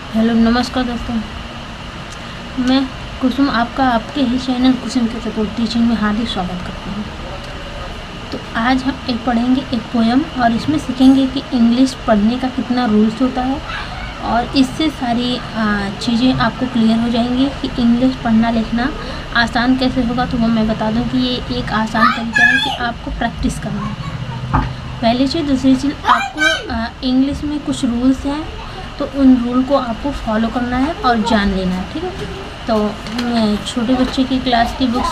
Hello नमस्कार दोस्तों, मैं कुसुम आपका आपके ही चैनल कुसुम के सपोर्ट टीचिंग में हार्दिक स्वागत करती हूँ। तो आज हम पढ़ेंगे एक पोयम और इसमें सीखेंगे कि इंग्लिश पढ़ने का कितना रूल्स होता है और इससे सारी चीज़ें आपको क्लियर हो जाएंगी कि इंग्लिश पढ़ना लिखना आसान कैसे होगा। तो वो मैं बता दूँ कि ये एक आसान तरीका है कि आपको प्रैक्टिस करना है। पहली चीज़। दूसरी चीज़, आपको इंग्लिश में कुछ रूल्स हैं तो उन रूल को आपको फॉलो करना है और जान लेना है, ठीक है। तो मैं छोटे बच्चे की क्लास की बुक्स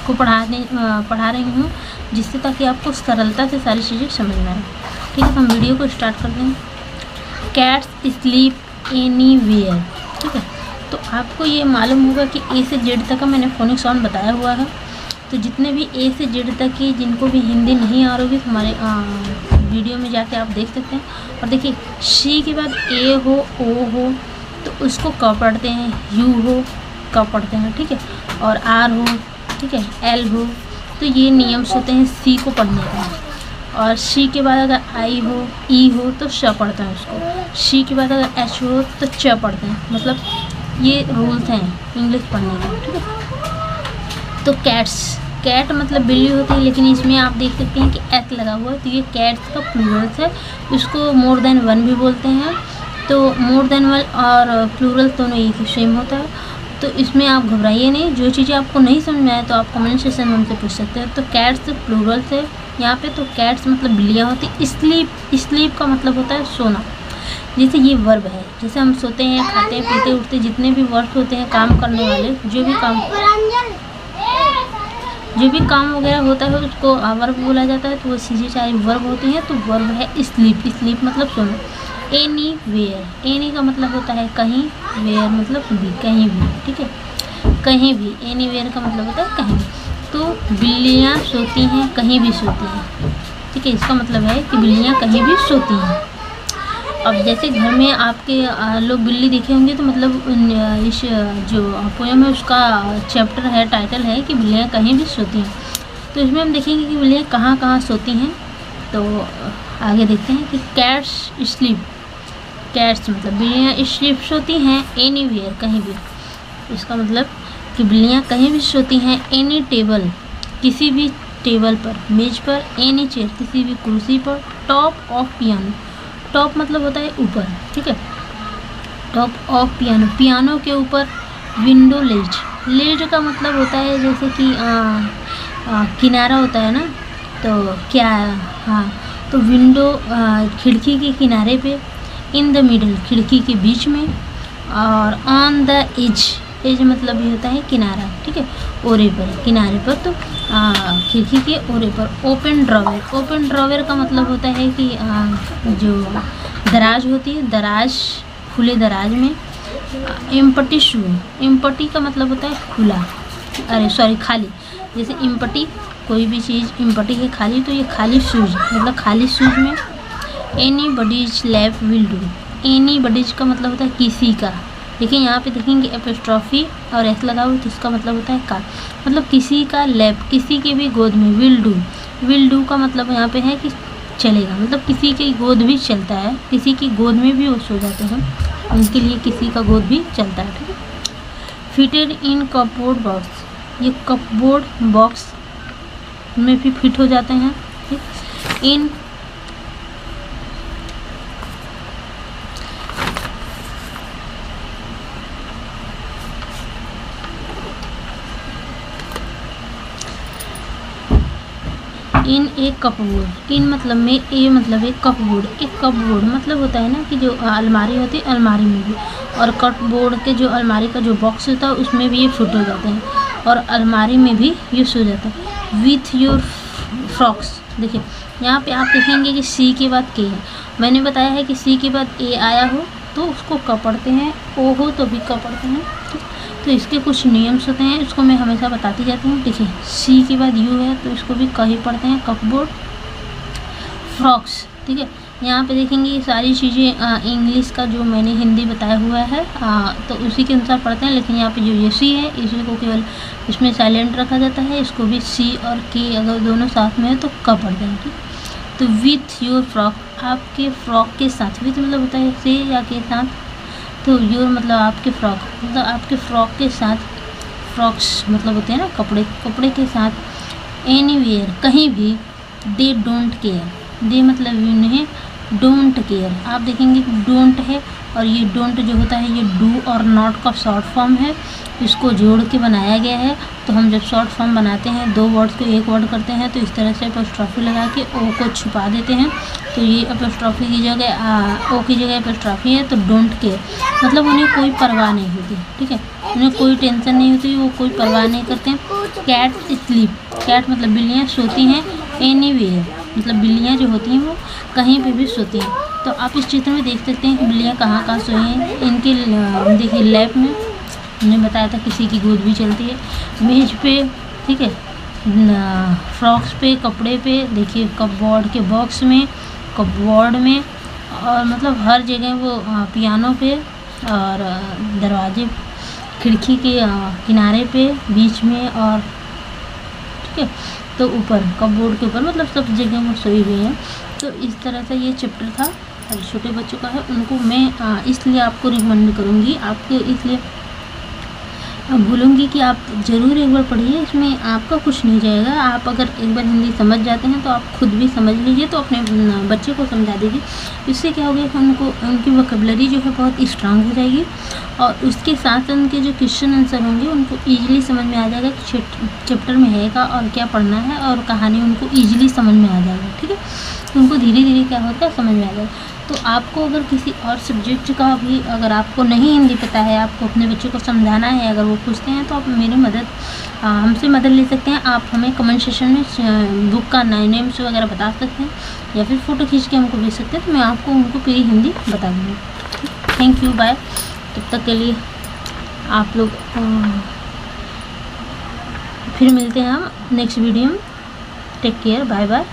को पढ़ा रही हूँ जिससे ताकि आपको सरलता से सारी चीज़ें समझना है, ठीक है। तो हम वीडियो को स्टार्ट करते हैं। कैट्स स्लीप एनीवेयर, ठीक है। तो आपको ये मालूम होगा कि ए से जेड तक का मैंने फोनिक साउंड बताया हुआ है। तो जितने भी ए से जेड तक की जिनको भी हिंदी नहीं आ रही तो हमारे वीडियो में जाके आप देख सकते हैं। और देखिए, शी के बाद ए हो, ओ हो तो उसको क पढ़ते हैं, यू हो क पढ़ते हैं, ठीक है। और आर हो, ठीक है, एल हो। तो ये नियम्स होते हैं सी को पढ़ने का। और शी के बाद अगर आई हो, ई हो तो श पढ़ते हैं उसको। शी के बाद अगर एच हो तो च पढ़ते हैं। मतलब ये रूल्स हैं इंग्लिश पढ़ने के, ठीक है। तो कैट मतलब बिल्ली होती है, लेकिन इसमें आप देख सकते हैं कि एस लगा हुआ है तो ये कैट्स का प्लूरल्स है। इसको मोर देन वन भी बोलते हैं। तो मोर देन वन और प्लूरल दोनों एक ही सेम होता है। तो इसमें आप घबराइए नहीं। जो चीज़ें आपको नहीं समझ में आए तो आप कमेंट सेक्शन में हमसे पूछ सकते हैं। तो कैट्स प्लूरल्स है यहाँ पे। तो कैट्स मतलब बिल्लियाँ होती। स्लीप का मतलब होता है सोना। जैसे ये वर्ब है, जैसे हम सोते हैं, खाते हैं, पीते, उठते, जितने भी वर्ब होते हैं काम करने वाले, जो भी काम वगैरह होता है उसको वर्ब बोला जाता है। तो वो चीज़ें सारी वर्ब होती हैं। तो वर्ब है स्लीप मतलब सोना। एनी वेयर, एनी का मतलब होता है कहीं, वेयर मतलब भी, कहीं भी, ठीक है, कहीं भी। एनी वेयर का मतलब होता है कहीं भी। तो बिल्लियाँ सोती हैं, कहीं भी सोती हैं, ठीक है। इसका मतलब है कि बिल्लियाँ कहीं भी सोती हैं। अब जैसे घर में आपके लोग बिल्ली देखे होंगे तो मतलब इस जो पोएम है उसका चैप्टर है, टाइटल है कि बिल्लियाँ कहीं भी सोती हैं। तो इसमें हम देखेंगे कि बिल्लियाँ कहाँ कहाँ सोती हैं। तो आगे देखते हैं कि कैट्स स्लीप, कैट्स मतलब बिल्लियाँ स्लीप सोती हैं एनीवेयर कहीं भी। इसका मतलब कि बिल्लियाँ कहीं भी सोती हैं। एनी टेबल किसी भी टेबल पर, मेज पर। एनी चेयर किसी भी कुर्सी पर। टॉप ऑफ पियानो, टॉप मतलब होता है ऊपर, ठीक है। टॉप ऑफ पियानो, पियानो के ऊपर। विंडो लेज, लेज का मतलब होता है जैसे कि किनारा होता है ना, तो क्या, हाँ, तो विंडो खिड़की के किनारे पे। इन द मिडल खिड़की के बीच में। और ऑन द एज, एज मतलब ये होता है किनारा, ठीक है, ओरे पर, किनारे पर। तो खिड़की के ओरे पर। ओपन ड्रॉवर, ओपन ड्रॉवर का मतलब होता है कि जो दराज होती है, दराज, खुले दराज में। एम्प्टी शू, एम्प्टी का मतलब होता है खुला, अरे सॉरी खाली। जैसे एम्प्टी कोई भी चीज़ एम्प्टी है खाली, तो ये खाली शूज मतलब खाली शूज में। Anybody's lap will do, anybody's का मतलब होता है किसी का। देखिए यहाँ पे देखेंगे एपोस्ट्रॉफी और एस लगा हुआ तो इसका मतलब होता है का, मतलब किसी का लैप, किसी के भी गोद में। विल डू, विल डू का मतलब यहाँ पे है कि चलेगा, मतलब किसी की गोद भी चलता है, किसी की गोद में भी वो सो जाते हैं, उनके लिए किसी का गोद भी चलता है, ठीक है। फिटेड इन कपबोर्ड बॉक्स, ये कपबोर्ड बॉक्स में भी फिट हो जाते हैं, ठीक। इन इन एक कपबोर्ड, इन मतलब में, ए मतलब एक कपबोर्ड। एक कपबोर्ड मतलब होता है ना कि जो अलमारी होती है, अलमारी में भी। और कपबोर्ड के जो अलमारी का जो बॉक्स होता है उसमें भी ये फिट हो जाते हैं और अलमारी में भी यूज हो जाता है। विथ योर फ्रॉक्स, देखिए यहाँ पे आप देखेंगे कि सी के बाद के है। मैंने बताया है कि सी के बाद ए आया हो तो उसको क पढ़ते हैं, ओ हो तो भी क पढ़ते हैं, ठीक। तो इसके कुछ नियम्स होते हैं, इसको मैं हमेशा बताती जाती हूँ। देखिए सी के बाद यू है तो इसको भी क ही पढ़ते हैं, कपबोर्ड, फ्रॉक्स, ठीक है। यहाँ पे देखेंगे ये सारी चीज़ें इंग्लिश का जो मैंने हिंदी बताया हुआ है तो उसी के अनुसार पढ़ते हैं। लेकिन यहाँ पे जो ये सी है इसी को केवल इसमें साइलेंट रखा जाता है। इसको भी सी और के अगर दोनों साथ में है तो क पढ़ते हैं, ठीक। तो विथ योर फ्रॉक, आपके फ्रॉक के साथ, विथ मतलब होता है से या के साथ, तो योर मतलब आपके फ्रॉक, मतलब आपके फ्रॉक के साथ, फ्रॉक्स मतलब होते हैं ना कपड़े, कपड़े के साथ एनीवेयर कहीं भी, दे डोंट केयर, दे मतलब उन्हें डोंट केयर, आप देखेंगे डोंट है और ये डोंट जो होता है ये डू और नॉट का शॉर्ट फॉर्म है, इसको जोड़ के बनाया गया है। तो हम जब शॉर्ट फॉर्म बनाते हैं दो वर्ड्स को एक वर्ड करते हैं तो इस तरह से एपोस्ट्रॉफी लगा के ओ को छुपा देते हैं, तो ये एपोस्ट्रॉफी की जगह ओ की जगह एपोस्ट्रॉफी है। तो डोंट केयर मतलब उन्हें कोई परवाह नहीं होती, ठीक है, उन्हें कोई टेंशन नहीं होती, वो कोई परवाह नहीं करते हैं। कैट स्लीप, कैट मतलब बिल्लियाँ सोती हैं, एनीवेयर मतलब बिल्लियाँ जो होती हैं वो कहीं पे भी सोती हैं। तो आप इस चित्र में देख सकते हैं कि बिल्लियाँ कहाँ कहाँ सोई हैं। इनके देखिए लैब में मैंने बताया था किसी की गोद भी चलती है, मेज पे, ठीक है, फ्रॉक्स पे, कपड़े पे, देखिए कपबोर्ड के बॉक्स में, कपबोर्ड में, और मतलब हर जगह वो पियानो पे और दरवाजे खिड़की के किनारे पे, बीच में, और ठीक है तो ऊपर कपबोर्ड के ऊपर, मतलब सब जगह वो सोई हुई हैं। तो इस तरह से ये चैप्टर था और छोटे बच्चों का है, उनको मैं इसलिए आपको रिकमेंड करूँगी, आपके इसलिए बोलूँगी कि आप ज़रूर एक बार पढ़िए, इसमें आपका कुछ नहीं जाएगा। आप अगर एक बार हिंदी समझ जाते हैं तो आप खुद भी समझ लीजिए, तो अपने बच्चे को समझा दीजिए। इससे क्या होगा कि उनको उनकी वोकैबुलरी जो है बहुत स्ट्रांग हो जाएगी, और उसके साथ उनके जो क्वेश्चन आंसर होंगे उनको ईजिली समझ में आ जाएगा कि चैप्टर में है का और क्या पढ़ना है, और कहानी उनको ईजिली समझ में आ जाएगा, ठीक है। तो उनको धीरे धीरे क्या होता है समझ में आ जाएगा। तो आपको अगर किसी और सब्जेक्ट का भी अगर आपको नहीं हिंदी पता है, आपको अपने बच्चे को समझाना है, अगर वो पूछते हैं तो आप मेरी मदद हमसे मदद ले सकते हैं। आप हमें कमेंट सेक्शन में बुक का नेम्स वगैरह बता सकते हैं, या फिर फ़ोटो खींच के हमको भेज सकते हैं, तो मैं आपको उनको पूरी हिंदी बता दूँगी। Thank you, bye. तब तक के लिए आप लोग फिर मिलते हैं हम नेक्स्ट वीडियो में। Take care, bye bye.